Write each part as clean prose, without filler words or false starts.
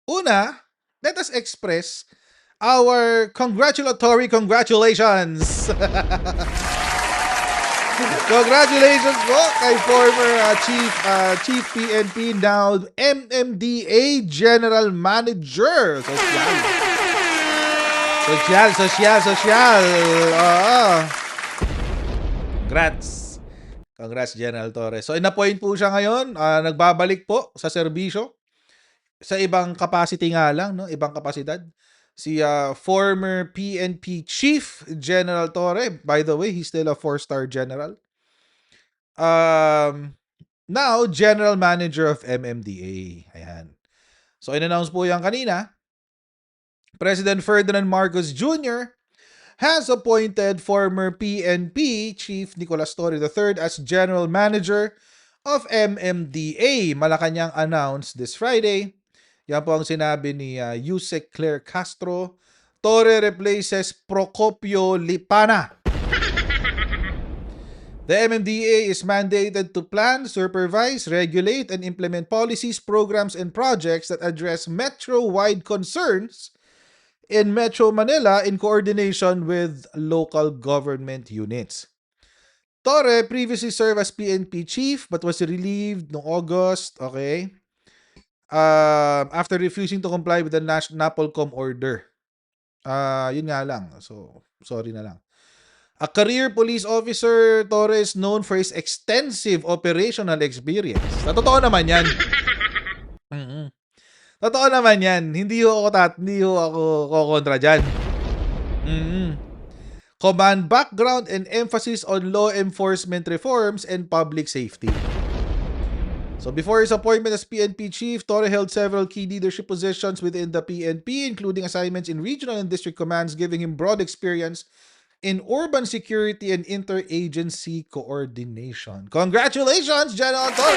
Una, let us express our congratulatory congratulations. Congratulations po kay former Chief PNP, now MMDA General Manager. Sosyal. Oo. Congrats, General Torres. So, in-appoint po siya ngayon. Nagbabalik po sa serbisyo. Sa ibang capacity nga lang, no? Ibang kapasidad. Si former PNP Chief General Torre. By the way, he's still a 4-star general. Now, General Manager of MMDA. Ayan. So, in-announce po yan kanina. President Ferdinand Marcos Jr. has appointed former PNP Chief Nicolas Torre III as General Manager of MMDA. Malacanang announced this Friday. Yan po ang sinabi ni Yusek Claire Castro. Torre replaces Procopio Lipana. The MMDA is mandated to plan, supervise, regulate, and implement policies, programs, and projects that address metro-wide concerns in Metro Manila in coordination with local government units. Torre previously served as PNP chief but was relieved noong August, okay, after refusing to comply with the NAPOLCOM order. Yun nga lang. So, sorry na lang. A career police officer, Torre is known for his extensive operational experience. Totoo naman yan. Totoo naman yan. Hindi ho ako kokontra dyan. Command background and emphasis on law enforcement reforms and public safety. So before his appointment as PNP chief, Torre held several key leadership positions within the PNP, including assignments in regional and district commands, giving him broad experience in urban security and interagency coordination. Congratulations, General Torre!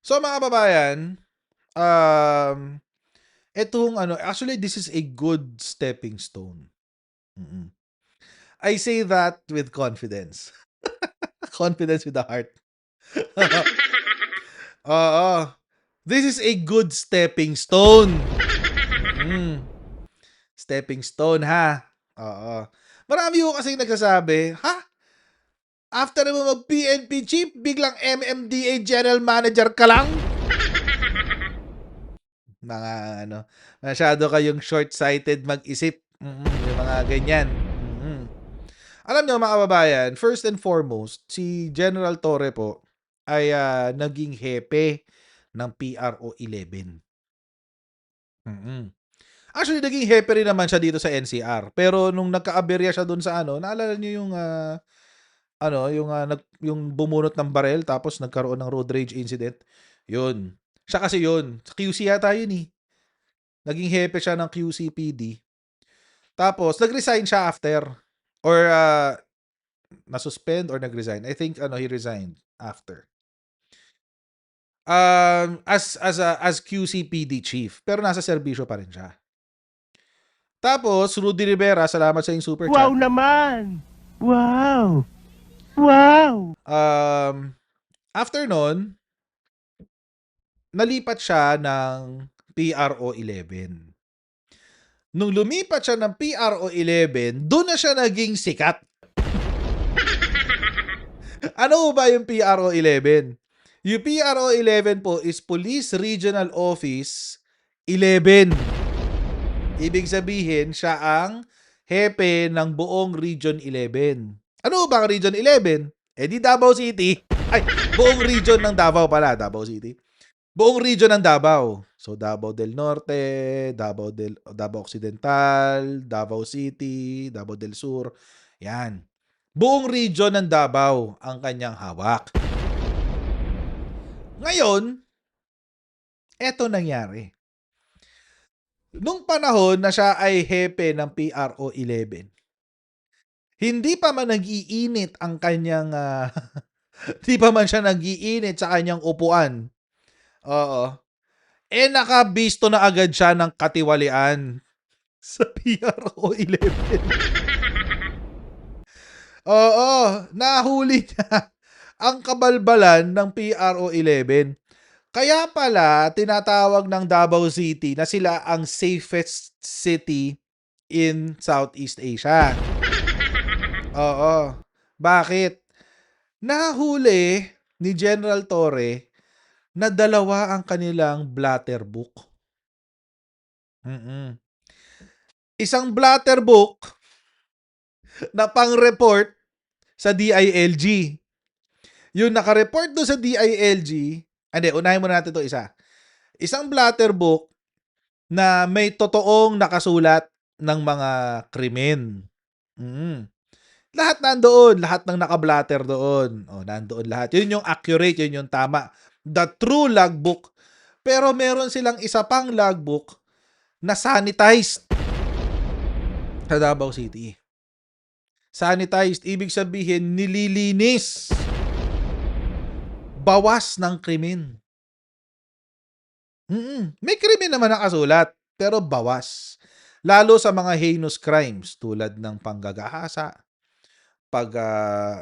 So mga babayan, actually this is a good stepping stone. I say that with confidence. Confidence with the heart. This is a good stepping stone. Stepping stone, ha? Marami ko kasi nagsasabi, after mo mag-PNP chief, biglang MMDA General Manager ka lang? Masyado kayong short-sighted mag-isip. Yung mga ganyan. Alam nyo mga kababayan, first and foremost, si General Torre po ay naging hepe ng PRO 11. Actually, naging hepe rin naman siya dito sa NCR. Pero nung nagka-aberya siya dun sa naalala niyo yung yung bumunot ng barel tapos nagkaroon ng road rage incident. Yun. Siya kasi yun. Sa QC yata yun eh. Naging hepe siya ng QCPD. Tapos, nag-resign siya after. Or, na-suspend or nag-resign. I think, he resigned after. As QCPD chief. Pero nasa serbisyo pa rin siya. Tapos, Rudy Rivera, salamat sa yung super chat. Wow naman! Wow! After nun, nalipat siya ng PRO 11. Nung lumipat siya ng PRO 11, doon na siya naging sikat. Ano ba yung PRO 11? Yung PRO 11 po is Police Regional Office 11. Ibig sabihin, siya ang hepe ng buong Region 11. Ano ba ang Region 11? Di Davao City. Ay, buong region ng Davao pala, Davao City. Buong region ng Davao. So, Davao del Norte, Davao Occidental, Davao City, Davao del Sur. Yan. Buong region ng Davao ang kanyang hawak. Ngayon, eto nangyari. Nung panahon na siya ay hepe ng PRO 11, hindi pa man nag-iinit ang kanyang hindi pa man siya nag-iinit sa kanyang upuan. Nakabisto na agad siya ng katiwalian sa PRO 11. Nahuli niya ang kabalbalan ng PRO 11. Kaya pala tinatawag ng Davao City na sila ang safest city in Southeast Asia. Oo. Bakit? Nahuli ni General Torre na dalawa ang kanilang blatter book. Isang blatter book na pang-report sa DILG. Yung naka-report doon sa DILG, unahin muna natin 'to isa. Isang blatter book na may totoong nakasulat ng mga krimen. Lahat nandoon, lahat ng naka-blatter doon. Nandoon lahat. Yun yung accurate, yun yung tama. The true logbook. Pero meron silang isa pang logbook na sanitized sa Davao City. Sanitized, ibig sabihin nililinis. Bawas ng krimen. May krimen naman nakasulat, pero bawas. Lalo sa mga heinous crimes tulad ng panggagahasa,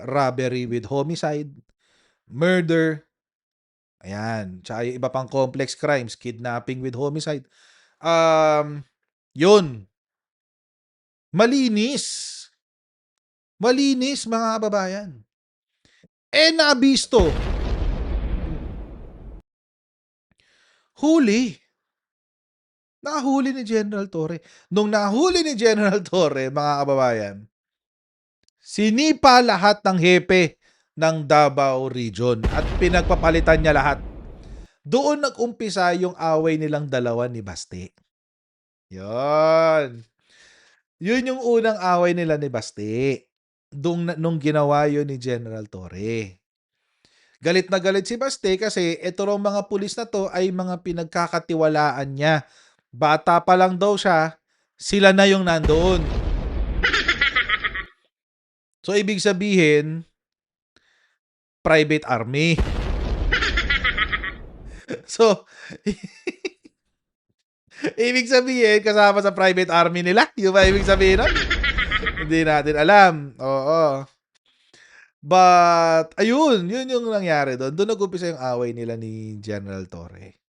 robbery with homicide, murder, ayan, tsaka yung iba pang complex crimes, kidnapping with homicide. Yun. Malinis. Malinis, mga kababayan. Nabisto. Huli. Nahuli ni General Torre. Nung nahuli ni General Torre, mga kababayan, sinipa lahat ng hepe ng Davao Region at pinagpapalitan niya lahat. Doon nag-umpisa yung away nilang dalawa ni Baste. Yun. Yun yung unang away nila ni Baste. Nung ginawa yun ni General Torre. Galit na galit si Baste kasi ito raw mga pulis na to ay mga pinagkakatiwalaan niya. Bata pa lang daw siya, sila na yung nandoon. So, ibig sabihin, private army. So, ibig sabihin, kasama sa private army nila? Yung ba ibig sabihin nun? Hindi natin alam. Oo. But, ayun, yun yung nangyari doon. Doon nag-umpisa yung away nila ni General Torre.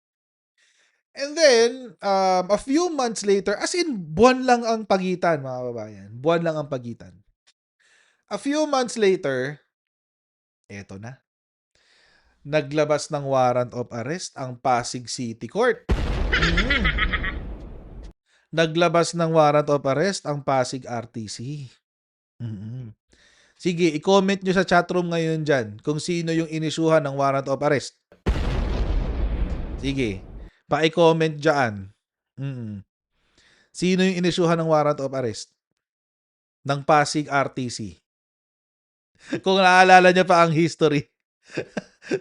And then, a few months later, as in, buwan lang ang pagitan, mga kababayan. Buwan lang ang pagitan. A few months later, eto na. Naglabas ng warrant of arrest ang Pasig City Court. Naglabas ng warrant of arrest ang Pasig RTC. Sige, i-comment nyo sa chatroom ngayon dyan kung sino yung inisyuhan ng warrant of arrest. Sige, pa-i-comment dyan. Sino yung inisyuhan ng warrant of arrest ng Pasig RTC? Kung naalala niya pa ang history.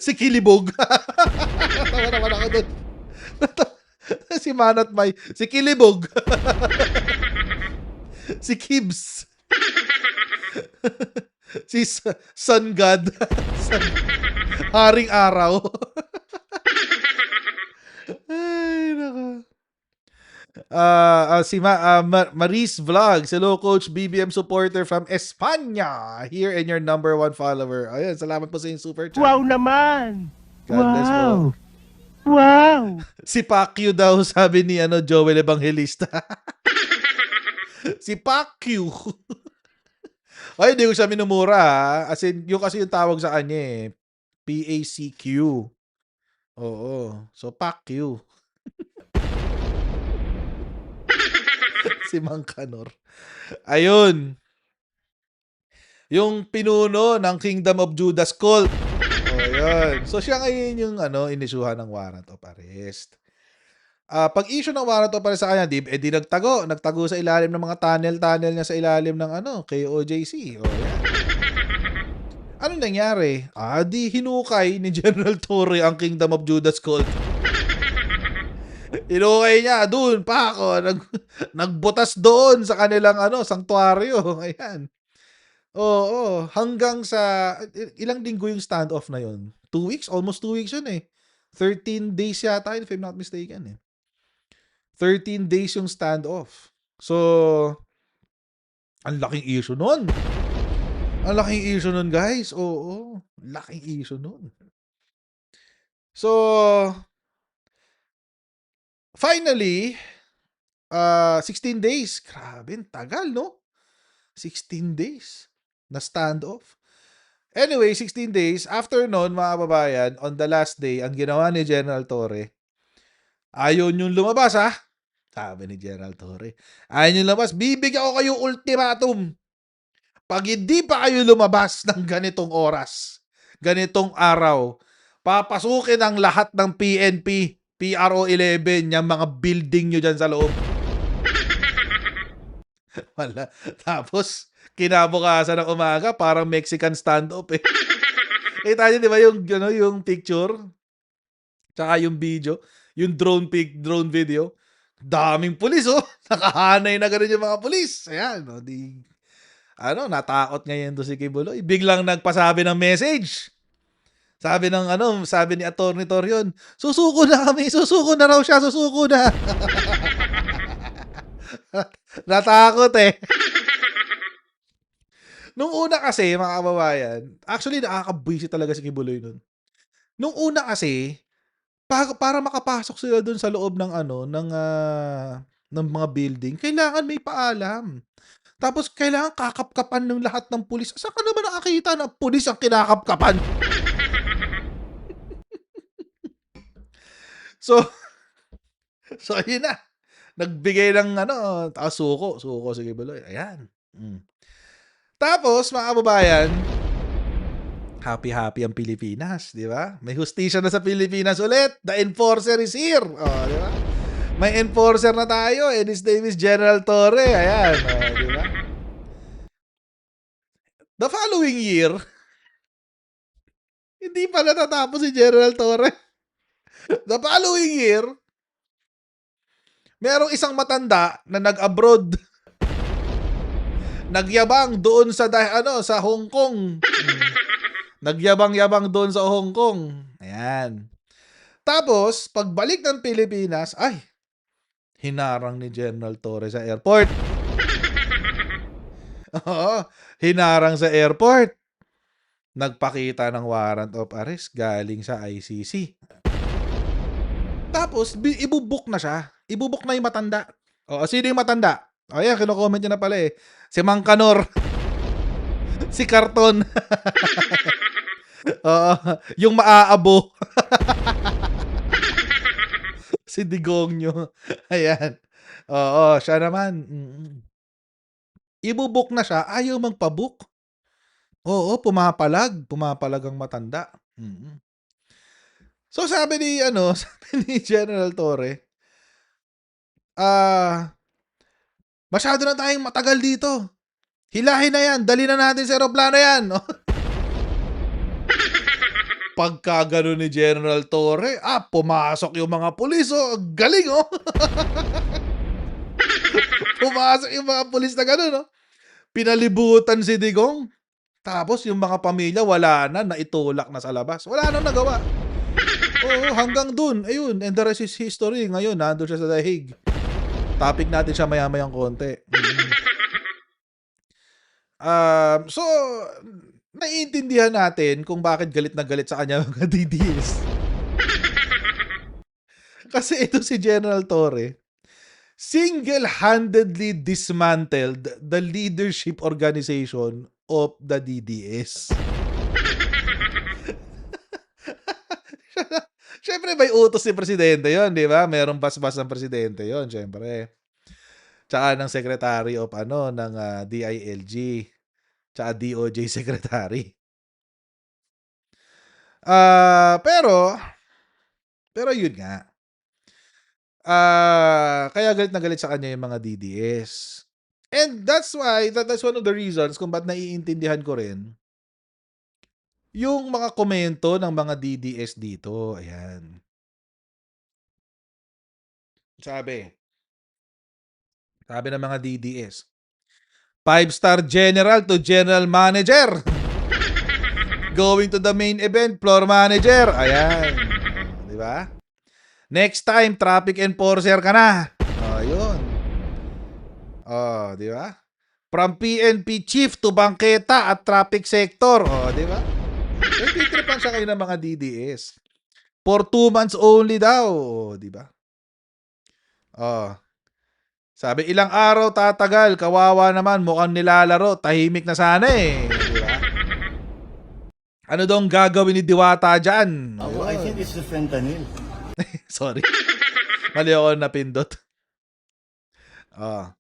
Si Kilibog. Tawa naman ako dun. Si Manat May. Si Kilibog. Si Kibs. Si Sun God. Haring Araw. Ay, naka. Si Maris Vlogs. Hello, Coach BBM supporter from Espanya. Here and your number 1 follower. Ayun, salamat po sa inyong super chat. Wow naman! God bless po. Wow! Si Pacquiao daw, sabi ni Joel Evangelista. Si Pacquiao. Ay, hindi ko siya minumura, ha? As in, yung kasi yung tawag sa kanya eh. PACQ. Oo. So, Pacquiao. Si Mang Kanor. Ayun. Yung pinuno ng Kingdom of Judas cult. Ayun. So, siya ngayon yung inisyuhan ng warrant of arrest. Pag-issue ng warrant of arrest sa kanya, di nagtago. Nagtago sa ilalim ng mga tunnel niya sa ilalim ng KOJC. O, yan. Ano nangyari? Di hinukay ni General Torre ang Kingdom of Judas cult. Hinukay niya, doon pa ako. Nagbutas doon sa kanilang sanktuaryo. Ayan. Oo. Hanggang sa, ilang linggo yung standoff na yun? 2 weeks? Almost 2 weeks yun eh. 13 days yata, if I'm not mistaken eh. 13 days yung standoff. So, ang laking issue nun. Ang laking issue nun, guys. Oo. Laking issue nun. So, finally, 16 days. Grabe, ang tagal, no? 16 days na standoff. Anyway, 16 days. After nun, mga kababayan, on the last day, ang ginawa ni General Torre, ayaw niyong lumabas, ha? Sabi ni General Torre, ayaw niyong lumabas, bibigyan ko kayo ultimatum. Pag hindi pa kayo lumabas ng ganitong oras, ganitong araw, papasukin ang lahat ng PNP, PRO 11, yung mga building nyo dyan sa loob. Wala. Tapos, kinabukasan ng umaga, parang Mexican standoff eh. Kita niyo, di ba, yung picture? Tsaka yung video, yung drone video. Daming pulis, oh. Nakahanay na ganun yung mga pulis. Ayan, no, natakot ngayon to si Kibuloy. Biglang nagpasabi ng message. Sabi ni Atty. Torion, susuko na kami, susuko na raw siya, susuko na. Natakot eh. Nung una kasi, mga kababayan, actually nakakabwisit talaga si Kibuloy nun. Nung una kasi, para makapasok sila dun sa loob ng ng mga building, kailangan may paalam. Tapos kailangan kakapkapan ng lahat ng pulis. Saan ka naman nakakita na pulis ang kinakapkapan? So, ayun na. Nagbigay ng suko si Kibuloy. Ayan. Tapos, mga kababayan, happy ang Pilipinas, di ba? May hustisya na sa Pilipinas ulit. The enforcer is here. Oh, di ba? May enforcer na tayo, and his name is General Torre. Ayan, di ba? The following year, hindi pa natatapos si General Torre. The following year, merong isang matanda na nag-abroad. Nagyabang doon sa Hong Kong. Nagyabang-yabang doon sa Hong Kong. Ayan. Tapos, pagbalik ng Pilipinas, hinarang ni General Torre sa airport. Oo, hinarang sa airport. Nagpakita ng warrant of arrest galing sa ICC. Tapos, ibubuk na siya. Ibubuk na yung matanda. O, sino yung matanda? O, yan, kino-comment niya na pala eh. Si Mang Kanor. Si Karton. Oo, yung maaabo. Si Digongyo. Ayan. Oo, siya naman. Ibubuk na siya, ayaw magpabook. Oo, pumapalag ang matanda. So sabi ni General Torre, masyado na tayong matagal dito. Hilahin na yan, dali na natin sa aeroplano yan. Pagka gano'n ni General Torre, pumasok yung mga pulis, galing, Pumasok yung mga pulis na gano'n, Pinalibutan si Digong. Tapos yung mga pamilya, wala na, naitulak na sa labas. Wala nang nagawa. Oo, hanggang dun. Ayun, and the rest is history. Ngayon, nandun siya sa The Hague. Topic natin siya maya-mayang konti. So, naiintindihan natin kung bakit galit na galit sa kanya mga DDS. Kasi ito si General Torre, single-handedly dismantled the leadership organization of the DDS. Siyempre, may utos si Presidente yon, di ba? Merong basbas ng Presidente yon, siyempre. Tsaka ng Secretary of ng DILG. Tsaka DOJ Secretary. Pero yun nga. Kaya galit na galit sa kanya yung mga DDS. And that's why, that's one of the reasons kung ba't naiintindihan ko rin yung mga komento ng mga DDS dito. Ayan. Sabi ng mga DDS, 5-star general to general manager. Going to the main event, floor manager. Ayan. Di ba? Next time, traffic enforcer ka na. Yun. Di ba? From PNP chief to bangketa at traffic sector. Di ba? Nagtitripan siya kayo ng mga DDS. For 2 months only daw, di ba? Oh. Sabi, ilang araw tatagal, kawawa naman, mukhang nilalaro, tahimik na sana eh. Di ba? Ano daw ang gagawin ni Diwata dyan? I think it's the fentanyl. Sorry. Mali ako napindot. Oh.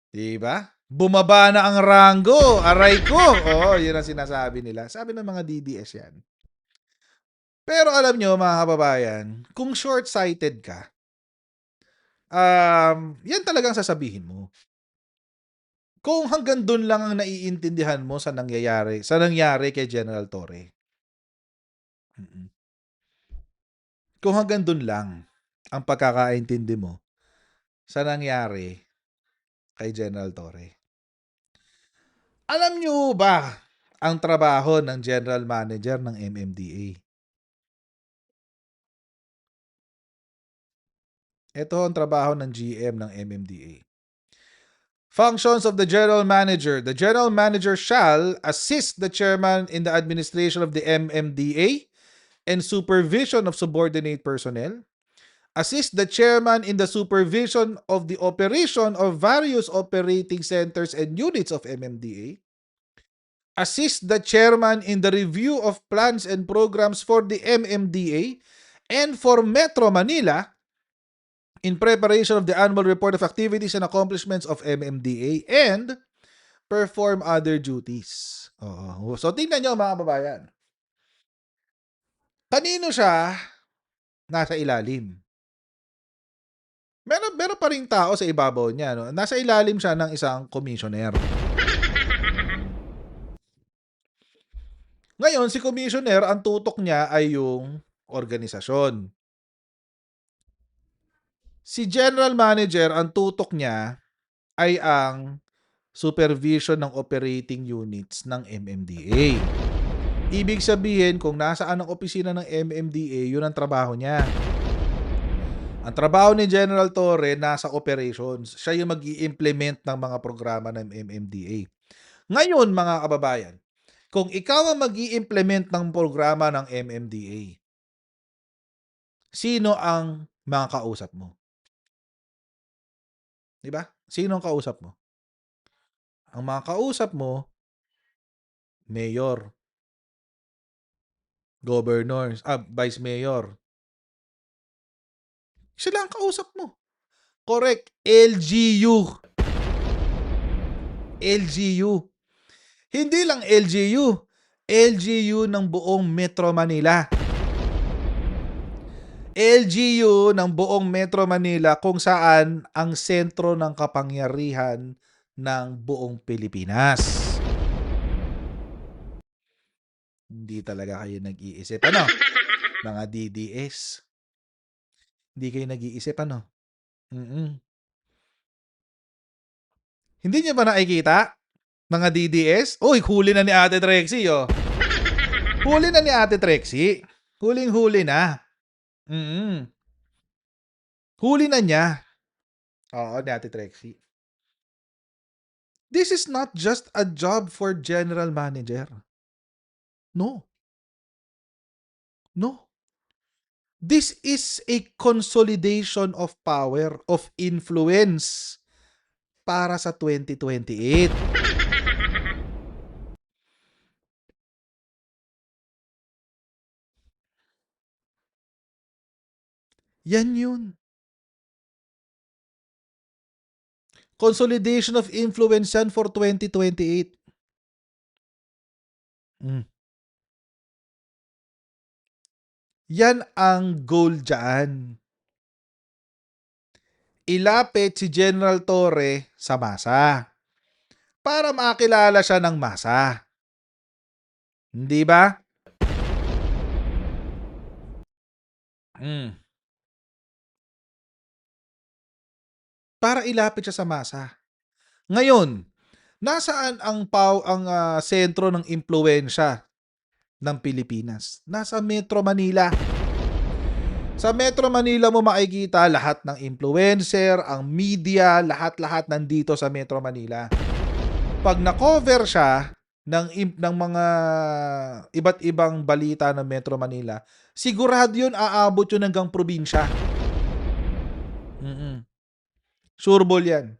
Diba? Bumaba na ang ranggo. Aray ko. Oh, yun ang sinasabi nila. Sabi ng mga DDS yan. Pero alam nyo, mga kababayan, kung short-sighted ka, yan talagang sasabihin mo. Kung hanggang dun lang ang naiintindihan mo sa nangyari kay General Torre. Kung hanggang dun lang ang pagkakaintindi mo sa nangyari kay General Torre. Alam nyo ba ang trabaho ng General Manager ng MMDA? Ito ang trabaho ng GM ng MMDA. Functions of the General Manager. The General Manager shall assist the Chairman in the administration of the MMDA and supervision of subordinate personnel. Assist the Chairman in the supervision of the operation of various operating centers and units of MMDA. Assist the Chairman in the review of plans and programs for the MMDA and for Metro Manila in preparation of the annual report of activities and accomplishments of MMDA and perform other duties. So, tingnan nyo mga kababayan. Kanino siya nasa ilalim? Meron pa rin tao sa ibabaw niya. No? Nasa ilalim siya ng isang commissioner. Ngayon, si commissioner, ang tutok niya ay yung organisasyon. Si general manager, ang tutok niya ay ang supervision ng operating units ng MMDA. Ibig sabihin, kung nasaan ang opisina ng MMDA, yun ang trabaho niya. Ang trabaho ni General Torre, nasa operations. Siya yung mag-i-implement ng mga programa ng MMDA. Ngayon, mga kababayan, kung ikaw ang mag-i-implement ng programa ng MMDA, sino ang mga kausap mo? Diba? Sino ang kausap mo? Ang mga kausap mo, mayor, governor, vice mayor. Sila ang kausap mo. Correct. LGU. LGU. Hindi lang LGU. LGU ng buong Metro Manila. LGU ng buong Metro Manila kung saan ang sentro ng kapangyarihan ng buong Pilipinas. Hindi talaga kayo nag-iisip. Ano? Mga DDS. Hindi kayo nag-iisip, ano? Hindi niyo ba nakikita? Mga DDS? Uy, huli na ni Ate Trixie, oh. Huli na ni Ate Trixie. Huling-huli na. Huli na niya. Oo, ni Ate Trixie. This is not just a job for general manager. No. No. This is a consolidation of power, of influence para sa 2028. Yan yun. Consolidation of influence yan for 2028. Yan ang goal dyan. Ilapit si General Torre sa masa para makilala siya ng masa. Hindi ba? Para ilapit siya sa masa. Ngayon, nasaan ang sentro ng impluwensya ng Pilipinas? Nasa Metro Manila. Sa Metro Manila mo makikita lahat ng influencer, ang media, lahat-lahat nandito sa Metro Manila. Pag na-cover siya ng mga iba't ibang balita ng Metro Manila, sigurado yun aabot yun hanggang probinsya. Sure ball yan.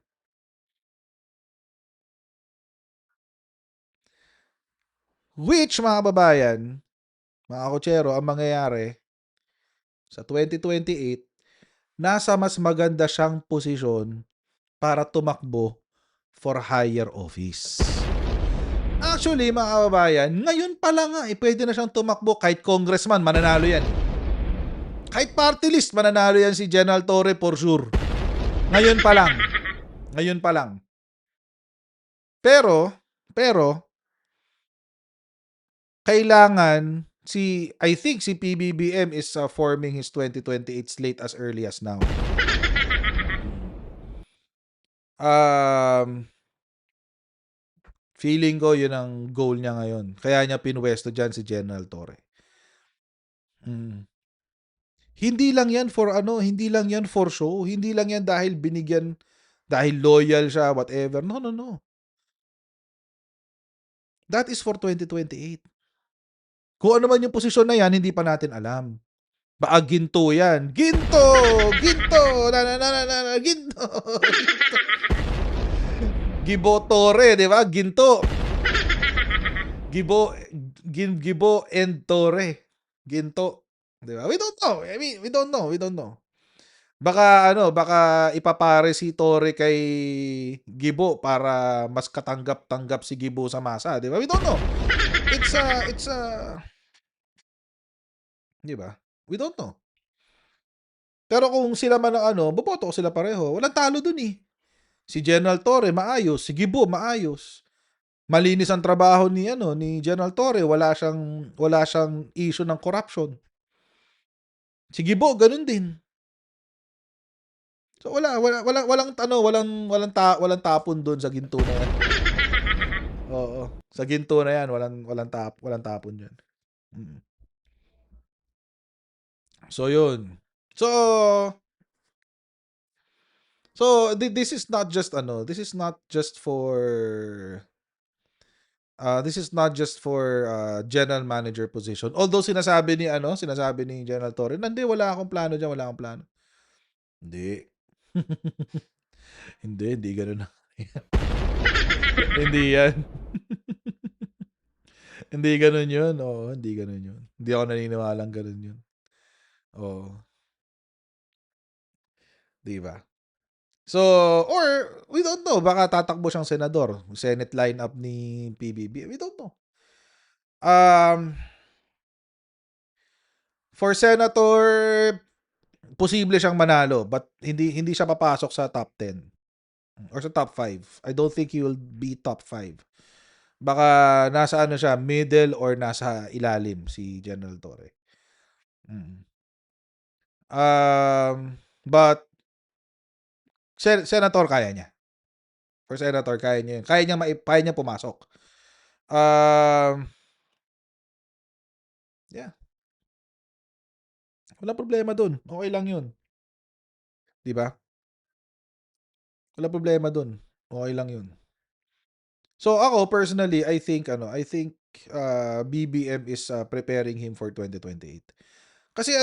Which, mga kababayan, mga kotsero, ang mangyayari sa 2028, nasa mas maganda siyang posisyon para tumakbo for higher office. Actually, mga kababayan, ngayon pa lang nga, pwede na siyang tumakbo kahit congressman, mananalo yan. Kahit party list, mananalo yan si General Torre for sure. Ngayon pa lang. Ngayon pa lang. Pero, kailangan I think si PBBM is forming his 2028 slate as early as now. Feeling ko yun ang goal niya ngayon. Kaya niya pinwesto dyan si General Torre. Hindi lang yan for show. Hindi lang yan dahil binigyan, dahil loyal siya, whatever. No. That is for 2028. Kung ano man yung posisyon na yan, hindi pa natin alam. Baka ginto yan. Ginto! Ginto! Ginto! Gibo Torre, di ba? Ginto. Gibo and Torre. Ginto. Di ba? We don't know. I mean, we don't know. Baka ipapare si Torre kay Gibo para mas katanggap-tanggap si Gibo sa masa, di ba? We don't know. It's a di ba? We don't know. Pero kung sila man ang boboto ko sila pareho. Walang talo dun eh. Si General Torre maayos, si Gibo maayos. Malinis ang trabaho ni General Torre, wala siyang issue ng corruption. Si Gibo ganun din. So walang tapon doon sa ginto na yan. Oo, sa ginto na yan, walang tapon diyan. So yun. So this is not just for general manager position. Although sinasabi ni General Torre, wala akong plano diyan, wala akong plano. Hindi. Hindi ganoon. Hindi yan. Hindi ganoon yun. Oo, hindi ganoon yun. Hindi ako naniniwalang ganoon yun. Oo. Di ba? So, or we don't know, baka tatakbo siyang senador, Senate lineup ni PBB. We don't know. For senator, posible siyang manalo, but hindi siya papasok sa top 10 or sa top 5. I don't think he will be top 5. Baka nasa siya, middle or nasa ilalim si General Torre. But senator kaya niya. For senator kaya niya. Kaya niya pumasok. Yeah. Wala problema dun. Okay lang yun. Di ba? Wala problema dun. Okay lang yun. So ako personally, I think BBM is preparing him for 2028. Kasi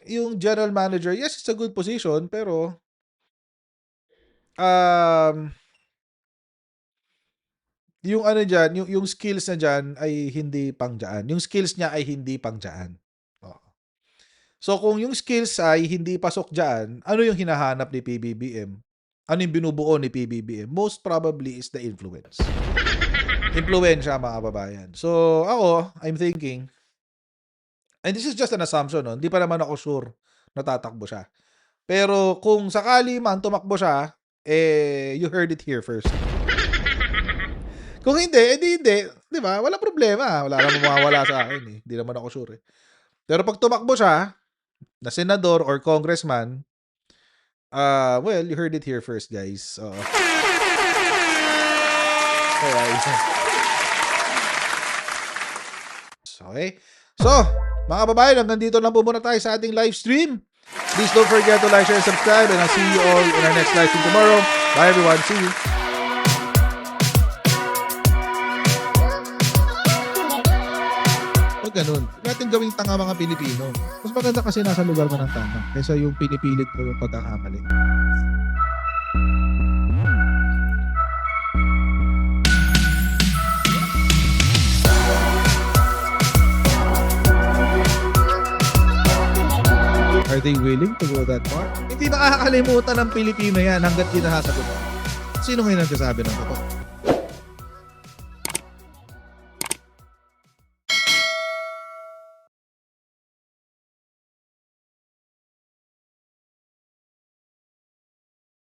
yung general manager, yes, it's a good position, pero yung yung skills na diyan ay hindi pangdiyan. Yung skills niya ay hindi pangdiyan. So kung yung skills ay hindi pasok diyan, ano yung hinahanap ni PBBM? Ano yung binubuo ni PBBM? Most probably is the influence. Impluwensya, mga kababayan. So ako, I'm thinking, and this is just an assumption, hindi pa naman ako sure na tatakbo siya. Pero kung sakali man tumakbo siya, you heard it here first. Kung hindi, hindi. Di ba? Wala problema. Wala namang mawawala sa akin. Hindi naman ako sure. Pero pag tumakbo siya, na senador or congressman, well, you heard it here first, guys. Okay. So, mga babae, hanggang dito lang po muna tayo sa ating live stream. Please don't forget to like, share, and subscribe. And I'll see you all in our next live stream tomorrow. Bye, everyone. See you. ganun. Huwag natin gawing tanga mga Pilipino. Mas maganda kasi nasa lugar mo ng tama kaysa yung pinipilit mo yung pagkakamali. Are they willing to go that far? Hindi nakakalimutan ng Pilipino yan hanggat di nasasagot. Sino ngayon nagsasabi ng totoo?